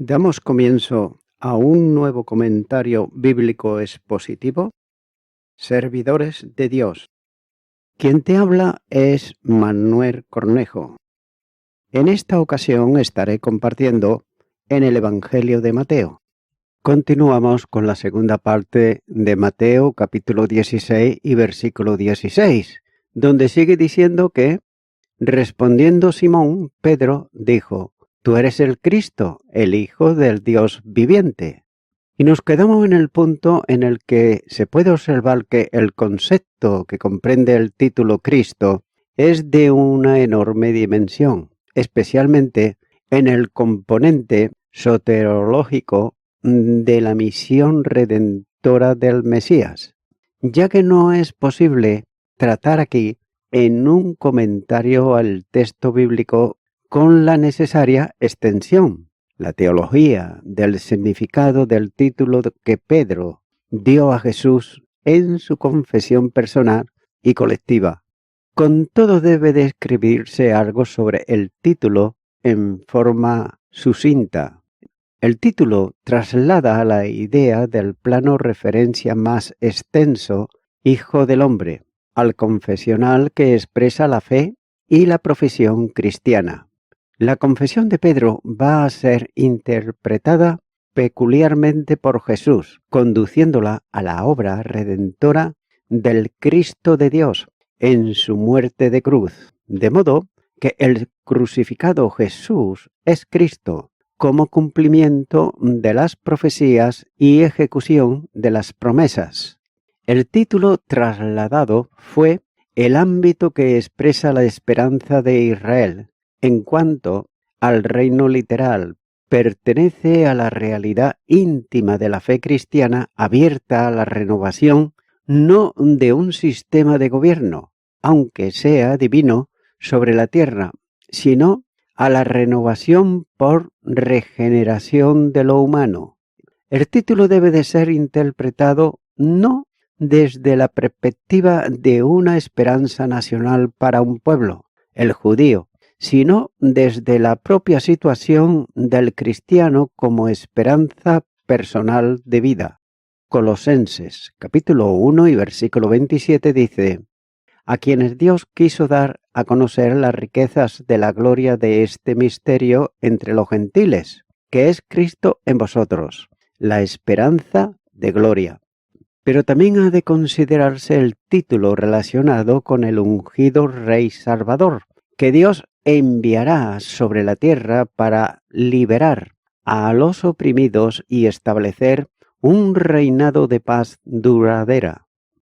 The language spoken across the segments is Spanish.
Damos comienzo a un nuevo comentario bíblico expositivo, Servidores de Dios. Quien te habla es Manuel Cornejo. En esta ocasión estaré compartiendo en el Evangelio de Mateo. Continuamos con la segunda parte de Mateo capítulo 16 y versículo 16, donde sigue diciendo que, respondiendo Simón, Pedro dijo: Tú eres el Cristo, el Hijo del Dios viviente. Y nos quedamos en el punto en el que se puede observar que el concepto que comprende el título Cristo es de una enorme dimensión, especialmente en el componente soteriológico de la misión redentora del Mesías, ya que no es posible tratar aquí en un comentario al texto bíblico con la necesaria extensión. La teología del significado del título que Pedro dio a Jesús en su confesión personal y colectiva. Con todo debe de escribirse algo sobre el título en forma sucinta. El título traslada a la idea del plano referencia más extenso, Hijo del Hombre, al confesional que expresa la fe y la profesión cristiana. La confesión de Pedro va a ser interpretada peculiarmente por Jesús, conduciéndola a la obra redentora del Cristo de Dios en su muerte de cruz, de modo que el crucificado Jesús es Cristo, como cumplimiento de las profecías y ejecución de las promesas. El título trasladado fue el ámbito que expresa la esperanza de Israel. En cuanto al reino literal, pertenece a la realidad íntima de la fe cristiana abierta a la renovación no de un sistema de gobierno, aunque sea divino, sobre la tierra, sino a la renovación por regeneración de lo humano. El título debe de ser interpretado no desde la perspectiva de una esperanza nacional para un pueblo, el judío, sino desde la propia situación del cristiano como esperanza personal de vida. Colosenses, capítulo 1 y versículo 27 dice: a quienes Dios quiso dar a conocer las riquezas de la gloria de este misterio entre los gentiles, que es Cristo en vosotros, la esperanza de gloria. Pero también ha de considerarse el título relacionado con el ungido Rey Salvador, que Dios enviará sobre la tierra para liberar a los oprimidos y establecer un reinado de paz duradera.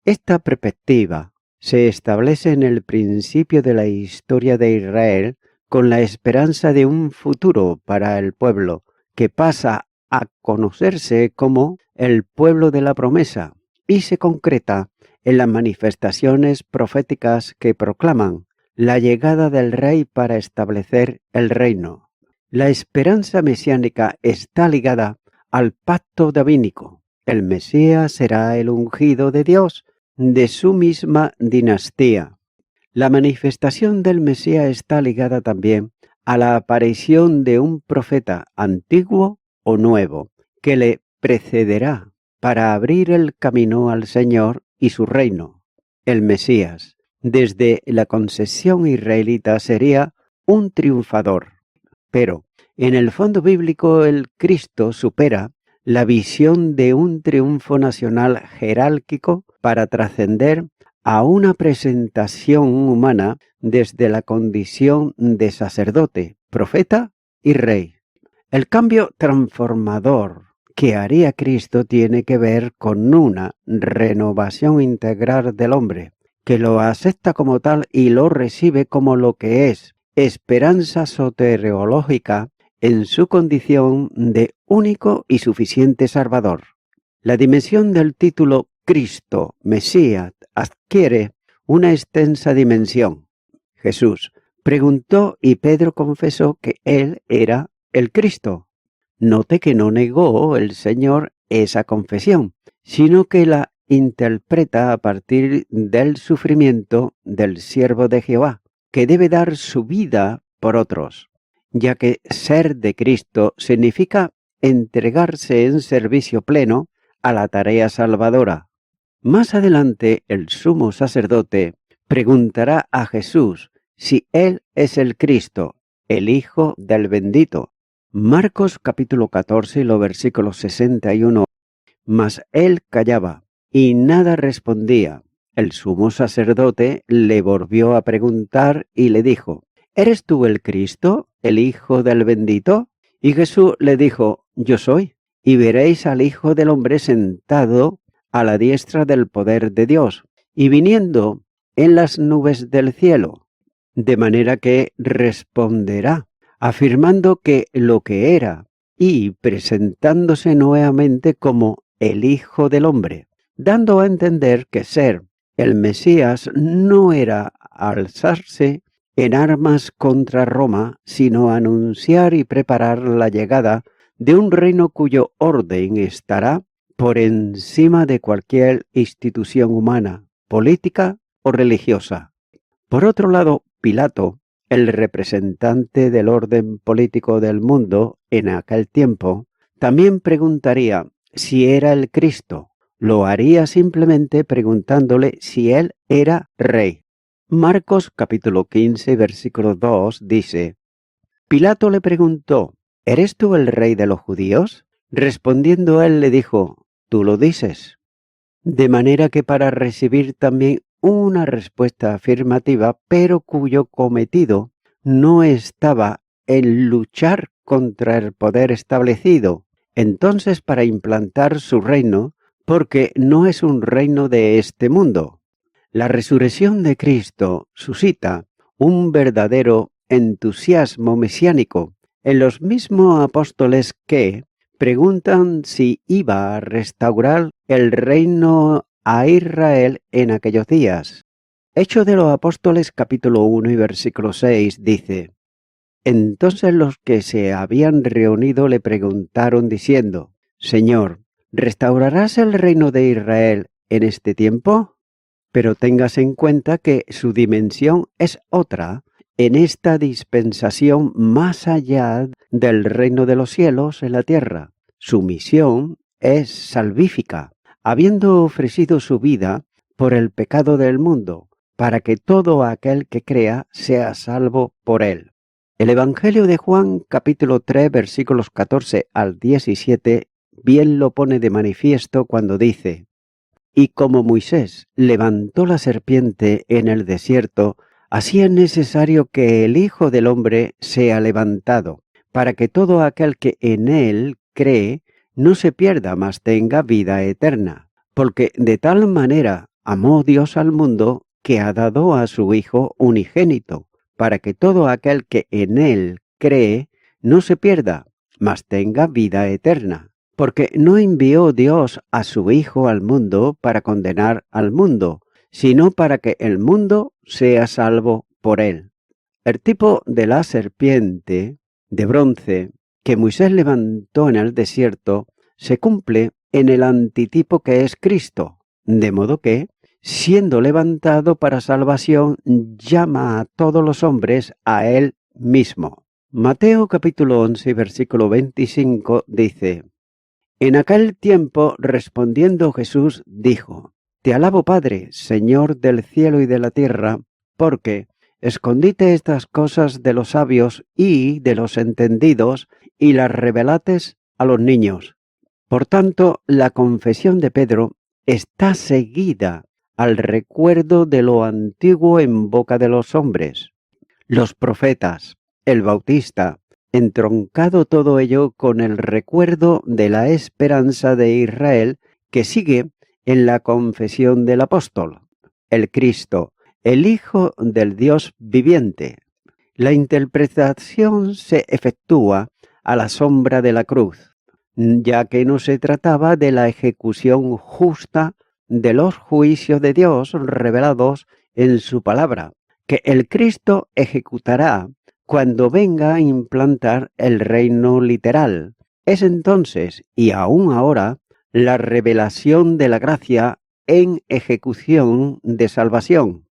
Esta perspectiva se establece en el principio de la historia de Israel con la esperanza de un futuro para el pueblo, que pasa a conocerse como el pueblo de la promesa y se concreta en las manifestaciones proféticas que proclaman la llegada del Rey para establecer el reino. La esperanza mesiánica está ligada al pacto davínico. El Mesías será el ungido de Dios de su misma dinastía. La manifestación del Mesías está ligada también a la aparición de un profeta antiguo o nuevo, que le precederá para abrir el camino al Señor y su reino. El Mesías, desde la concepción israelita, sería un triunfador, pero en el fondo bíblico el Cristo supera la visión de un triunfo nacional jerárquico para trascender a una presentación humana desde la condición de sacerdote, profeta y rey. El cambio transformador que haría Cristo tiene que ver con una renovación integral del hombre, que lo acepta como tal y lo recibe como lo que es, esperanza soteriológica en su condición de único y suficiente Salvador. La dimensión del título Cristo, Mesías, adquiere una extensa dimensión. Jesús preguntó y Pedro confesó que él era el Cristo. Note que no negó el Señor esa confesión, sino que la interpreta a partir del sufrimiento del siervo de Jehová, que debe dar su vida por otros, ya que ser de Cristo significa entregarse en servicio pleno a la tarea salvadora. Más adelante, el sumo sacerdote preguntará a Jesús si Él es el Cristo, el Hijo del Bendito. Marcos capítulo 14, los versículos 61. Mas él callaba y nada respondía. El sumo sacerdote le volvió a preguntar y le dijo: ¿Eres tú el Cristo, el Hijo del Bendito? Y Jesús le dijo: Yo soy. Y veréis al Hijo del Hombre sentado a la diestra del poder de Dios, y viniendo en las nubes del cielo. De manera que responderá, afirmando que lo que era, y presentándose nuevamente como el Hijo del Hombre, dando a entender que ser el Mesías no era alzarse en armas contra Roma, sino anunciar y preparar la llegada de un reino cuyo orden estará por encima de cualquier institución humana, política o religiosa. Por otro lado, Pilato, el representante del orden político del mundo en aquel tiempo, también preguntaría si era el Cristo. Lo haría simplemente preguntándole si él era rey. Marcos capítulo 15, versículo 2 dice: Pilato le preguntó: ¿Eres tú el rey de los judíos? Respondiendo él le dijo: Tú lo dices. De manera que para recibir también una respuesta afirmativa, pero cuyo cometido no estaba en luchar contra el poder establecido, entonces para implantar su reino, porque no es un reino de este mundo. La resurrección de Cristo suscita un verdadero entusiasmo mesiánico en los mismos apóstoles que preguntan si iba a restaurar el reino a Israel en aquellos días. Hechos de los Apóstoles capítulo 1 y versículo 6 dice: Entonces los que se habían reunido le preguntaron diciendo: Señor, ¿restaurarás el reino de Israel en este tiempo? Pero tengas en cuenta que su dimensión es otra en esta dispensación más allá del reino de los cielos en la tierra. Su misión es salvífica, habiendo ofrecido su vida por el pecado del mundo, para que todo aquel que crea sea salvo por él. El Evangelio de Juan, capítulo 3, versículos 14 al 17, bien lo pone de manifiesto cuando dice: Y como Moisés levantó la serpiente en el desierto, así es necesario que el Hijo del Hombre sea levantado, para que todo aquel que en él cree no se pierda, mas tenga vida eterna. Porque de tal manera amó Dios al mundo, que ha dado a su Hijo unigénito, para que todo aquel que en él cree no se pierda, mas tenga vida eterna. Porque no envió Dios a su Hijo al mundo para condenar al mundo, sino para que el mundo sea salvo por él. El tipo de la serpiente de bronce que Moisés levantó en el desierto se cumple en el antitipo que es Cristo, de modo que, siendo levantado para salvación, llama a todos los hombres a él mismo. Mateo capítulo 11, versículo 25 dice: En aquel tiempo, respondiendo Jesús, dijo: Te alabo, Padre, Señor del cielo y de la tierra, porque escondiste estas cosas de los sabios y de los entendidos, y las revelates a los niños. Por tanto, la confesión de Pedro está seguida al recuerdo de lo antiguo en boca de los hombres. Los profetas, el Bautista, entroncado todo ello con el recuerdo de la esperanza de Israel que sigue en la confesión del apóstol, el Cristo, el Hijo del Dios viviente. La interpretación se efectúa a la sombra de la cruz, ya que no se trataba de la ejecución justa de los juicios de Dios revelados en su palabra, que el Cristo ejecutará cuando venga a implantar el reino literal. Es entonces, y aún ahora, la revelación de la gracia en ejecución de salvación.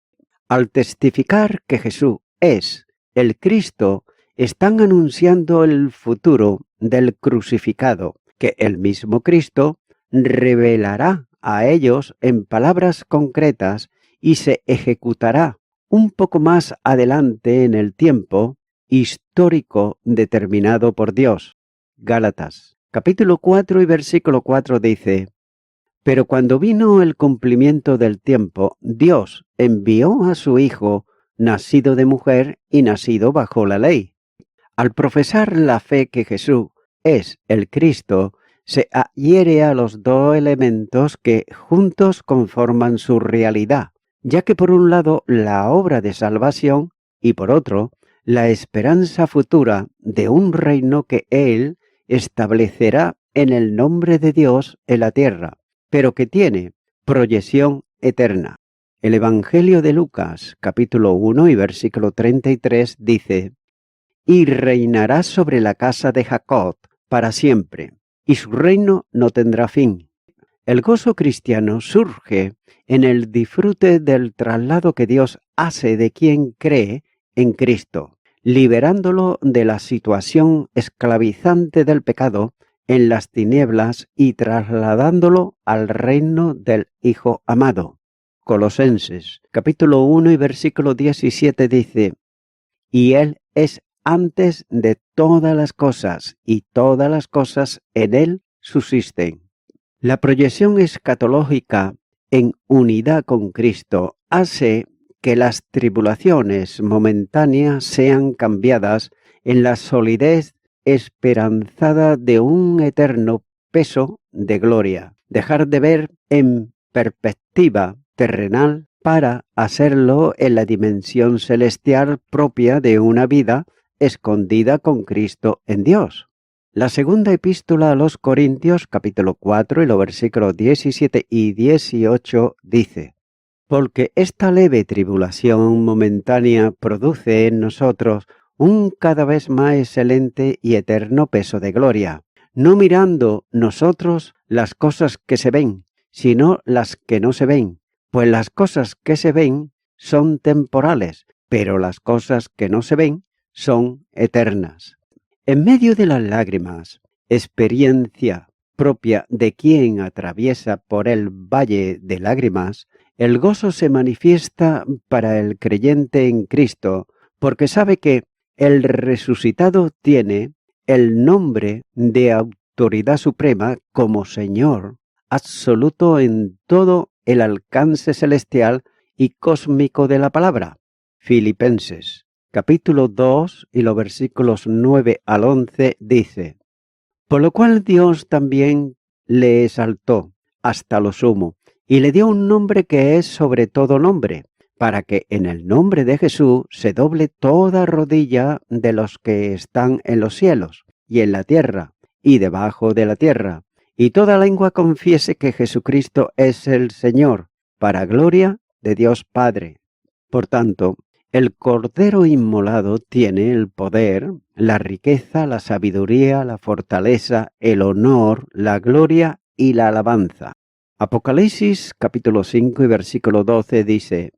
Al testificar que Jesús es el Cristo están anunciando el futuro del crucificado, que el mismo Cristo revelará a ellos en palabras concretas y se ejecutará un poco más adelante en el tiempo histórico determinado por Dios. Gálatas, capítulo 4 y versículo 4 dice: Pero cuando vino el cumplimiento del tiempo, Dios envió a su Hijo, nacido de mujer y nacido bajo la ley. Al profesar la fe que Jesús es el Cristo, se adhiere a los dos elementos que juntos conforman su realidad, ya que por un lado la obra de salvación y por otro la esperanza futura de un reino que Él establecerá en el nombre de Dios en la tierra, pero que tiene proyección eterna. El Evangelio de Lucas, capítulo 1 y versículo 33 dice: Y reinará sobre la casa de Jacob para siempre, y su reino no tendrá fin. El gozo cristiano surge en el disfrute del traslado que Dios hace de quien cree en Cristo, liberándolo de la situación esclavizante del pecado en las tinieblas y trasladándolo al reino del Hijo amado. Colosenses, capítulo 1 y versículo 17 dice: Y Él es antes de todas las cosas, y todas las cosas en Él subsisten. La proyección escatológica en unidad con Cristo hace que las tribulaciones momentáneas sean cambiadas en la solidez esperanzada de un eterno peso de gloria. Dejar de ver en perspectiva terrenal para hacerlo en la dimensión celestial propia de una vida escondida con Cristo en Dios. La segunda epístola a los Corintios, capítulo 4, y los versículos 17 y 18 dice: Porque esta leve tribulación momentánea produce en nosotros un cada vez más excelente y eterno peso de gloria, no mirando nosotros las cosas que se ven, sino las que no se ven, pues las cosas que se ven son temporales, pero las cosas que no se ven son eternas. En medio de las lágrimas, experiencia propia de quien atraviesa por el valle de lágrimas, el gozo se manifiesta para el creyente en Cristo, porque sabe que el resucitado tiene el nombre de autoridad suprema como Señor absoluto en todo el alcance celestial y cósmico de la palabra. Filipenses, capítulo 2 y los versículos 9 al 11 dice: Por lo cual Dios también le exaltó hasta lo sumo, y le dio un nombre que es sobre todo nombre, para que en el nombre de Jesús se doble toda rodilla de los que están en los cielos, y en la tierra, y debajo de la tierra, y toda lengua confiese que Jesucristo es el Señor, para gloria de Dios Padre. Por tanto, el Cordero inmolado tiene el poder, la riqueza, la sabiduría, la fortaleza, el honor, la gloria y la alabanza. Apocalipsis capítulo 5 y versículo 12 dice: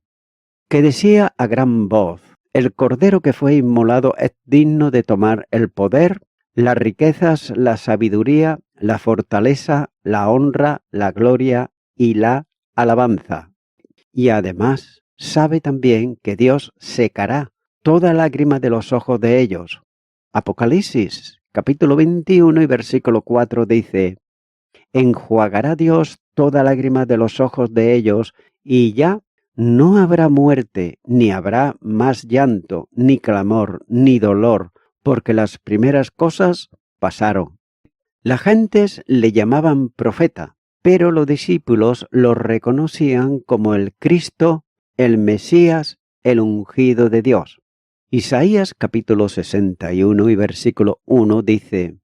Que decía a gran voz: El Cordero que fue inmolado es digno de tomar el poder, las riquezas, la sabiduría, la fortaleza, la honra, la gloria y la alabanza. Y además sabe también que Dios secará toda lágrima de los ojos de ellos. Apocalipsis, capítulo 21 y versículo 4 dice: Enjuagará Dios toda lágrima de los ojos de ellos, y ya no habrá muerte, ni habrá más llanto, ni clamor, ni dolor, porque las primeras cosas pasaron. Las gentes le llamaban profeta, pero los discípulos lo reconocían como el Cristo, el Mesías, el ungido de Dios. Isaías capítulo 61 y versículo 1 dice: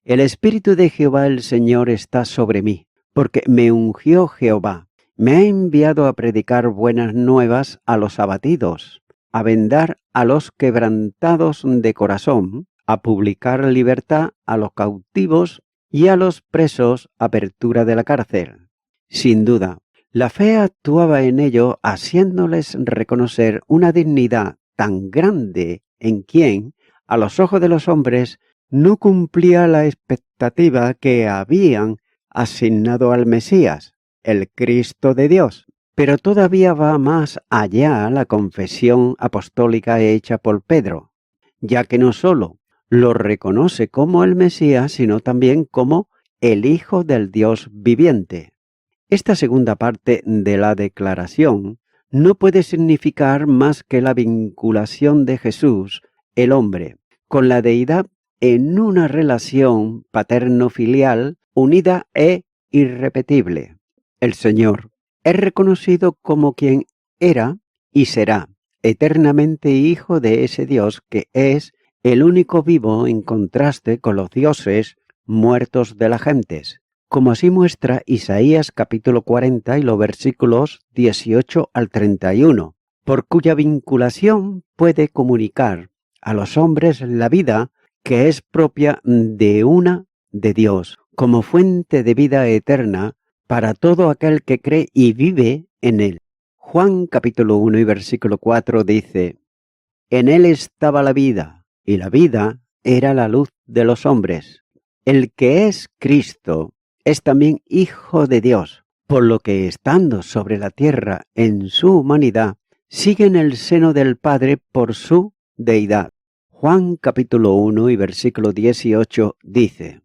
El Espíritu de Jehová el Señor está sobre mí, porque me ungió Jehová. Me ha enviado a predicar buenas nuevas a los abatidos, a vendar a los quebrantados de corazón, a publicar libertad a los cautivos y a los presos apertura de la cárcel. Sin duda, la fe actuaba en ello, haciéndoles reconocer una dignidad tan grande en quien a los ojos de los hombres, no cumplía la expectativa que habían asignado al Mesías, el Cristo de Dios. Pero todavía va más allá la confesión apostólica hecha por Pedro, ya que no solo lo reconoce como el Mesías, sino también como el Hijo del Dios viviente. Esta segunda parte de la declaración no puede significar más que la vinculación de Jesús, el hombre, con la deidad en una relación paterno-filial unida e irrepetible. El Señor es reconocido como quien era y será eternamente hijo de ese Dios que es el único vivo en contraste con los dioses muertos de las gentes, como así muestra Isaías capítulo 40 y los versículos 18 al 31, por cuya vinculación puede comunicar a los hombres la vida que es propia de Dios, como fuente de vida eterna para todo aquel que cree y vive en él. Juan capítulo 1 y versículo 4 dice: En él estaba la vida, y la vida era la luz de los hombres. El que es Cristo es también Hijo de Dios, por lo que estando sobre la tierra en su humanidad, sigue en el seno del Padre por su deidad. Juan capítulo 1 y versículo 18 dice: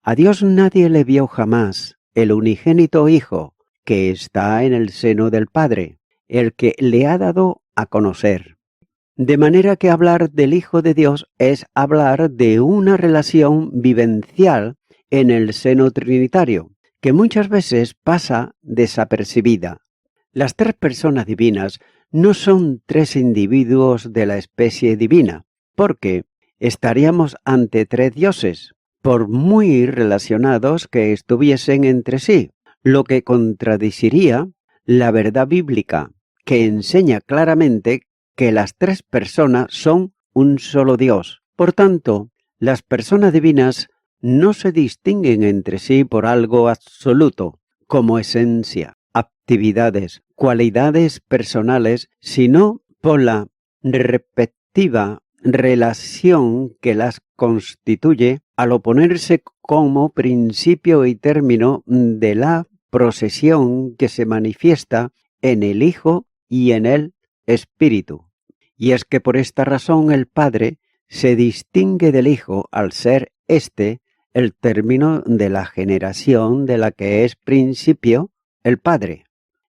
A Dios nadie le vio jamás, el unigénito Hijo, que está en el seno del Padre, el que le ha dado a conocer. De manera que hablar del Hijo de Dios es hablar de una relación vivencial en el seno trinitario, que muchas veces pasa desapercibida. Las tres personas divinas no son tres individuos de la especie divina, porque estaríamos ante tres dioses, por muy relacionados que estuviesen entre sí, lo que contradeciría la verdad bíblica, que enseña claramente que las tres personas son un solo Dios. Por tanto, las personas divinas no se distinguen entre sí por algo absoluto, como esencia, actividades, cualidades personales, sino por la respectiva relación que las constituye al oponerse como principio y término de la procesión que se manifiesta en el Hijo y en el Espíritu. Y es que por esta razón el Padre se distingue del Hijo al ser éste el término de la generación de la que es principio el Padre.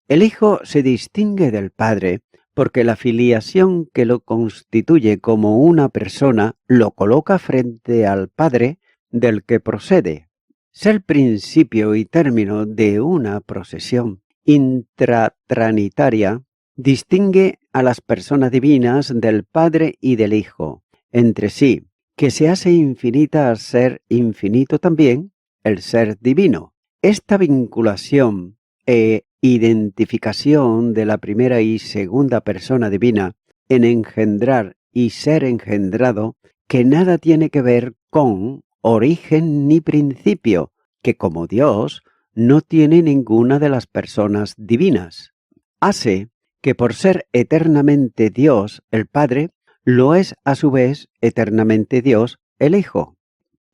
El Hijo se distingue del Padre porque la filiación que lo constituye como una persona lo coloca frente al Padre del que procede. Ser principio y término de una procesión intratrinitaria distingue a las personas divinas del Padre y del Hijo entre sí, que se hace infinita al ser infinito también el ser divino. Esta vinculación e identificación de la primera y segunda persona divina en engendrar y ser engendrado, que nada tiene que ver con origen ni principio, que como Dios no tiene ninguna de las personas divinas. Hace que por ser eternamente Dios el Padre, lo es a su vez eternamente Dios el Hijo.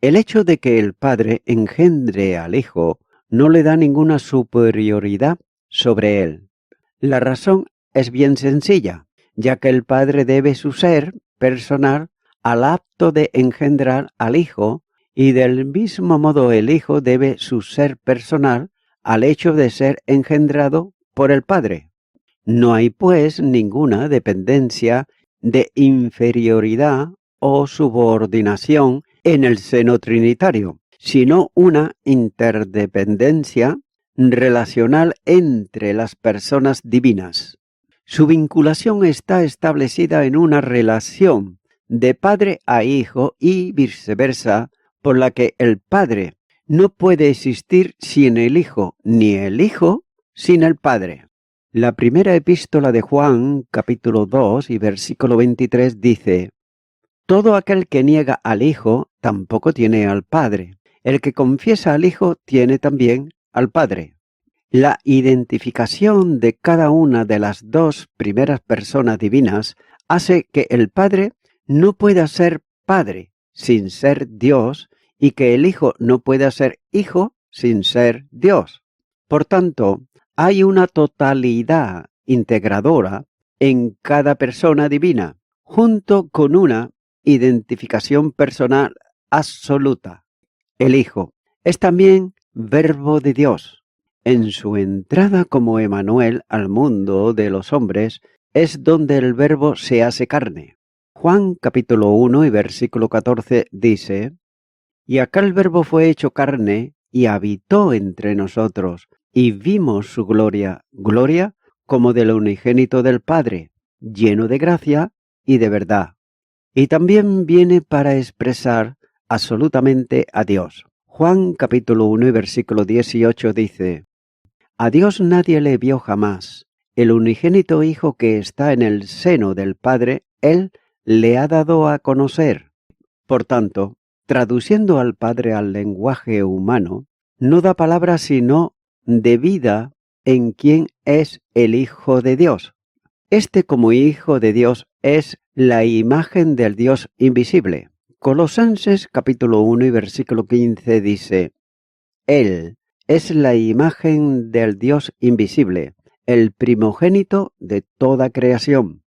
El hecho de que el Padre engendre al Hijo no le da ninguna superioridad sobre él. La razón es bien sencilla, ya que el Padre debe su ser personal al acto de engendrar al Hijo, y del mismo modo el Hijo debe su ser personal al hecho de ser engendrado por el Padre. No hay pues ninguna dependencia de inferioridad o subordinación en el seno trinitario, sino una interdependencia relacional entre las personas divinas. Su vinculación está establecida en una relación de padre a hijo y viceversa, por la que el Padre no puede existir sin el Hijo, ni el Hijo sin el Padre. La primera epístola de Juan, capítulo 2 y versículo 23 dice: Todo aquel que niega al Hijo tampoco tiene al Padre. El que confiesa al Hijo tiene también al Padre. La identificación de cada una de las dos primeras personas divinas hace que el Padre no pueda ser Padre sin ser Dios y que el Hijo no pueda ser Hijo sin ser Dios. Por tanto, hay una totalidad integradora en cada persona divina, junto con una identificación personal absoluta. El Hijo es también Verbo de Dios. En su entrada como Emmanuel al mundo de los hombres es donde el Verbo se hace carne. Juan capítulo 1 y versículo 14 dice: «Y aquel Verbo fue hecho carne y habitó entre nosotros, y vimos su gloria, gloria como del unigénito del Padre, lleno de gracia y de verdad». Y también viene para expresar absolutamente a Dios. Juan capítulo 1 y versículo 18 dice: «A Dios nadie le vio jamás. El unigénito Hijo que está en el seno del Padre, Él le ha dado a conocer». Por tanto, traduciendo al Padre al lenguaje humano, no da palabra sino de vida en quien es el Hijo de Dios. Este como Hijo de Dios es la imagen del Dios invisible. Colosenses capítulo 1 y versículo 15 dice: «Él es la imagen del Dios invisible, el primogénito de toda creación».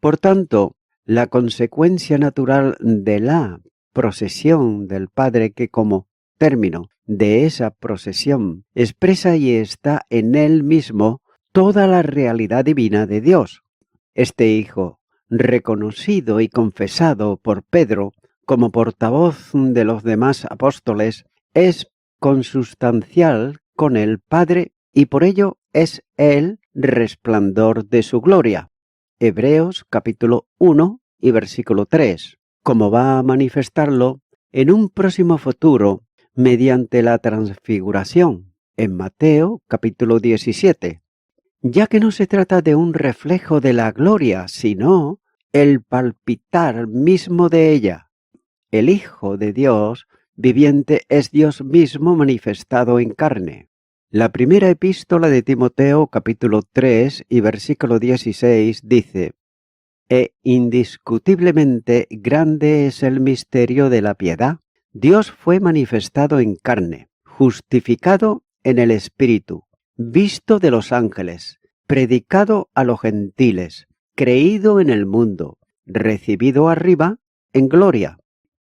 Por tanto, la consecuencia natural de la procesión del Padre, que como término de esa procesión expresa y está en él mismo toda la realidad divina de Dios. Este Hijo, reconocido y confesado por Pedro como portavoz de los demás apóstoles, es consustancial con el Padre y por ello es el resplandor de su gloria. Hebreos capítulo 1 y versículo 3, como va a manifestarlo en un próximo futuro mediante la transfiguración en Mateo capítulo 17, ya que no se trata de un reflejo de la gloria, sino el palpitar mismo de ella. El Hijo de Dios viviente es Dios mismo manifestado en carne. La primera epístola de Timoteo capítulo 3 y versículo 16 dice: «E indiscutiblemente grande es el misterio de la piedad. Dios fue manifestado en carne, justificado en el Espíritu, visto de los ángeles, predicado a los gentiles, creído en el mundo, recibido arriba en gloria».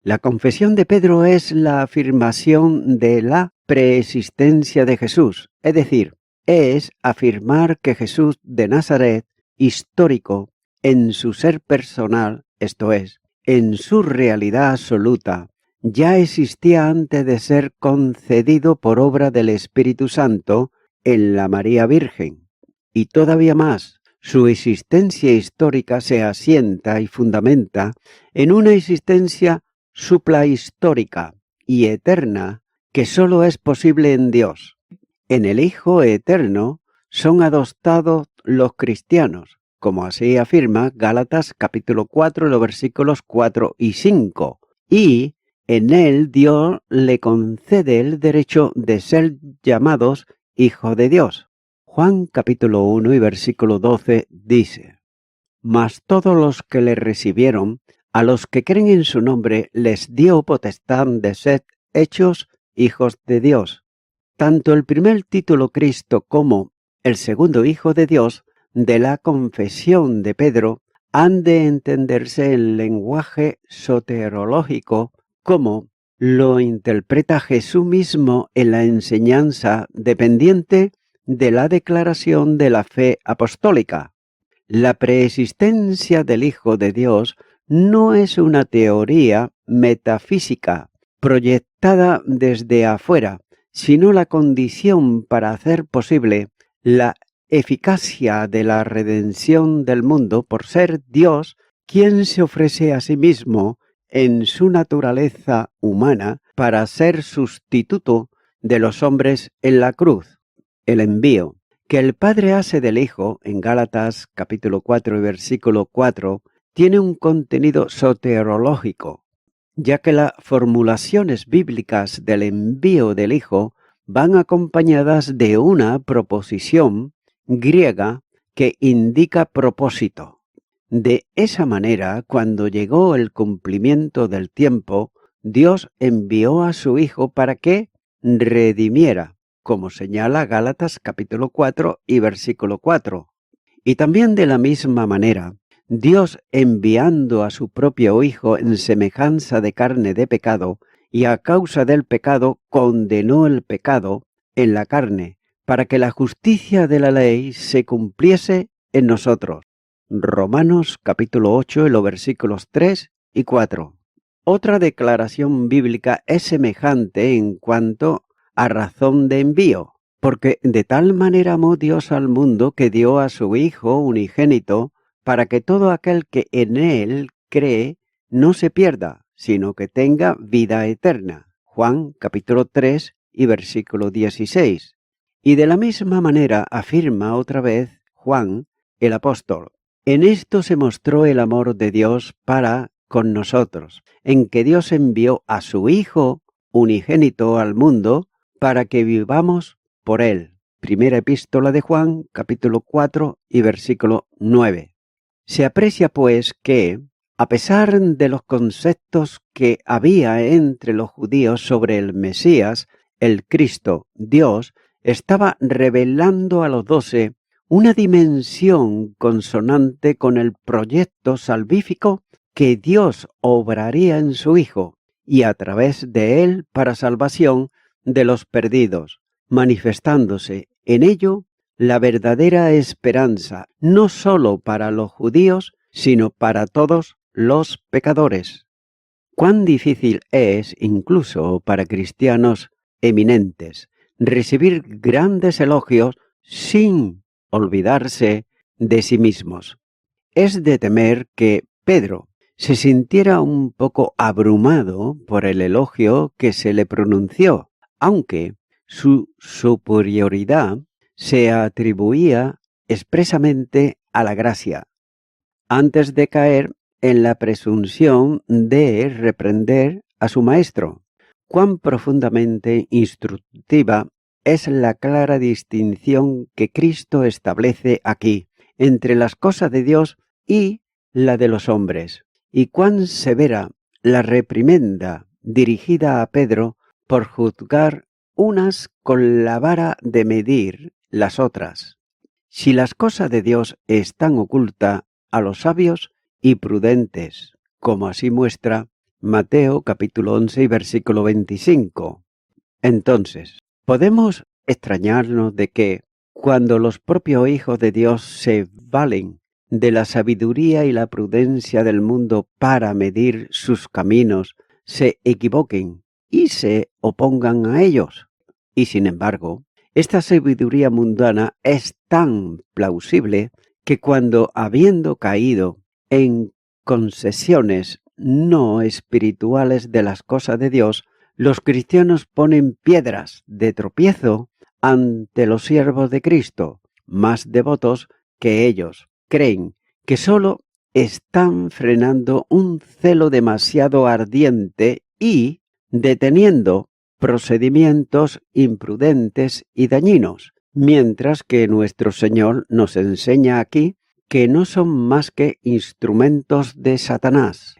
La confesión de Pedro es la afirmación de la preexistencia de Jesús, es decir, es afirmar que Jesús de Nazaret, histórico, en su ser personal, esto es, en su realidad absoluta, ya existía antes de ser concedido por obra del Espíritu Santo en la María Virgen. Y todavía más, su existencia histórica se asienta y fundamenta en una existencia suprahistórica y eterna que sólo es posible en Dios. En el Hijo eterno son adoptados los cristianos, como así afirma Gálatas capítulo 4, los versículos 4 y 5, y en él Dios le concede el derecho de ser llamados Hijo de Dios. Juan capítulo 1 y versículo 12 dice: «Mas todos los que le recibieron, a los que creen en su nombre, les dio potestad de ser hechos hijos de Dios». Tanto el primer título Cristo como el segundo Hijo de Dios de la confesión de Pedro han de entenderse en lenguaje soterológico como lo interpreta Jesús mismo en la enseñanza dependiente de la declaración de la fe apostólica. La preexistencia del Hijo de Dios no es una teoría metafísica proyectada desde afuera, sino la condición para hacer posible la eficacia de la redención del mundo por ser Dios quien se ofrece a sí mismo en su naturaleza humana para ser sustituto de los hombres en la cruz. El envío que el Padre hace del Hijo en Gálatas capítulo 4 y versículo 4 tiene un contenido soterológico, ya que las formulaciones bíblicas del envío del Hijo van acompañadas de una proposición griega que indica propósito. De esa manera, cuando llegó el cumplimiento del tiempo, Dios envió a su Hijo para que redimiera, como señala Gálatas capítulo 4 y versículo 4. Y también de la misma manera, Dios enviando a su propio Hijo en semejanza de carne de pecado, y a causa del pecado condenó el pecado en la carne, para que la justicia de la ley se cumpliese en nosotros. Romanos capítulo 8 y los versículos 3 y 4. Otra declaración bíblica es semejante en cuanto a razón de envío, porque de tal manera amó Dios al mundo que dio a su Hijo unigénito, para que todo aquel que en Él cree no se pierda, sino que tenga vida eterna. Juan capítulo 3 y versículo 16. Y de la misma manera afirma otra vez Juan, el apóstol: en esto se mostró el amor de Dios para con nosotros, en que Dios envió a su Hijo unigénito al mundo para que vivamos por Él. Primera epístola de Juan, capítulo 4 y versículo 9. Se aprecia pues que, a pesar de los conceptos que había entre los judíos sobre el Mesías, el Cristo, Dios, estaba revelando a los 12 una dimensión consonante con el proyecto salvífico que Dios obraría en su Hijo y a través de él para salvación de los perdidos, manifestándose en ello la verdadera esperanza, no sólo para los judíos, sino para todos los pecadores. Cuán difícil es, incluso para cristianos eminentes, recibir grandes elogios sin olvidarse de sí mismos. Es de temer que Pedro se sintiera un poco abrumado por el elogio que se le pronunció, aunque su superioridad se atribuía expresamente a la gracia, antes de caer en la presunción de reprender a su maestro. Cuán profundamente instructiva es la clara distinción que Cristo establece aquí entre las cosas de Dios y la de los hombres, y cuán severa la reprimenda dirigida a Pedro por juzgar unas con la vara de medir las otras. Si las cosas de Dios están ocultas a los sabios y prudentes, como así muestra Mateo capítulo 11 y versículo 25. Entonces, podemos extrañarnos de que, cuando los propios hijos de Dios se valen de la sabiduría y la prudencia del mundo para medir sus caminos, se equivoquen y se opongan a ellos. Y sin embargo, esta sabiduría mundana es tan plausible que cuando, habiendo caído en concesiones no espirituales de las cosas de Dios, los cristianos ponen piedras de tropiezo ante los siervos de Cristo, más devotos que ellos. Creen que sólo están frenando un celo demasiado ardiente y deteniendo procedimientos imprudentes y dañinos, mientras que nuestro Señor nos enseña aquí que no son más que instrumentos de Satanás.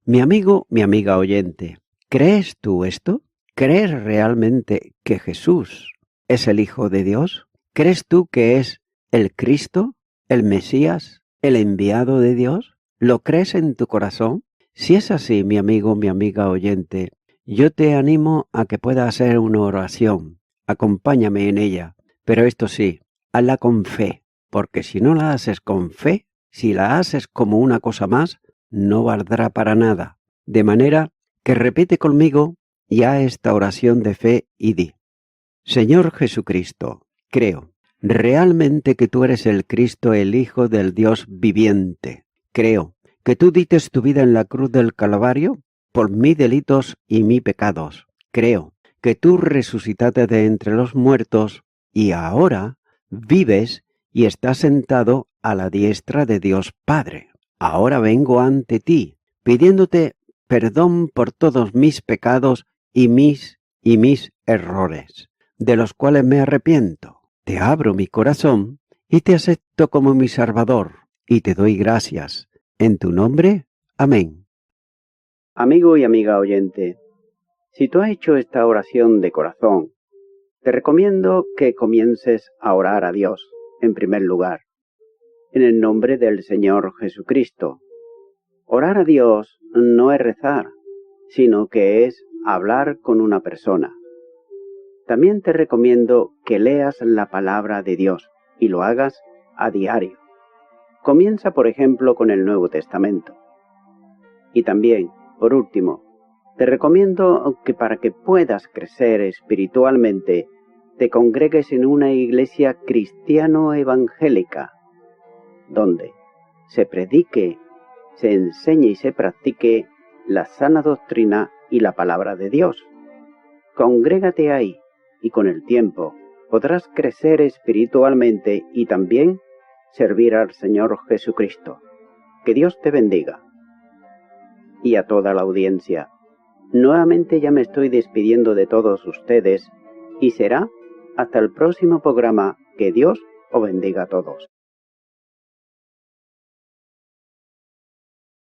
Mi amigo, mi amiga oyente, ¿crees tú esto? ¿Crees realmente que Jesús es el Hijo de Dios? ¿Crees tú que es el Cristo, el Mesías, el enviado de Dios? ¿Lo crees en tu corazón? Si es así, mi amigo, mi amiga oyente, yo te animo a que puedas hacer una oración. Acompáñame en ella, pero esto sí, hazla con fe, porque si no la haces con fe, si la haces como una cosa más, no valdrá para nada. De manera que repite conmigo ya esta oración de fe y di: Señor Jesucristo, creo realmente que tú eres el Cristo, el Hijo del Dios viviente. Creo que tú diste tu vida en la cruz del Calvario por mis delitos y mis pecados. Creo que tú resucitaste de entre los muertos y ahora vives y estás sentado a la diestra de Dios Padre. Ahora vengo ante ti, pidiéndote perdón por todos mis pecados y mis errores, de los cuales me arrepiento. Te abro mi corazón y te acepto como mi Salvador. y te doy gracias. En tu nombre, amén. Amigo y amiga oyente, si tú has hecho esta oración de corazón, te recomiendo que comiences a orar a Dios, en primer lugar, en el nombre del Señor Jesucristo. Orar a Dios no es rezar, sino que es hablar con una persona. También te recomiendo que leas la palabra de Dios y lo hagas a diario. Comienza, por ejemplo, con el Nuevo Testamento. Y también, por último, te recomiendo que para que puedas crecer espiritualmente, te congregues en una iglesia cristiano-evangélica, donde se predique, se enseñe y se practique la sana doctrina y la palabra de Dios. Congrégate ahí y con el tiempo podrás crecer espiritualmente y también servir al Señor Jesucristo. Que Dios te bendiga. Y a toda la audiencia, nuevamente ya me estoy despidiendo de todos ustedes y será hasta el próximo programa. Que Dios os bendiga a todos.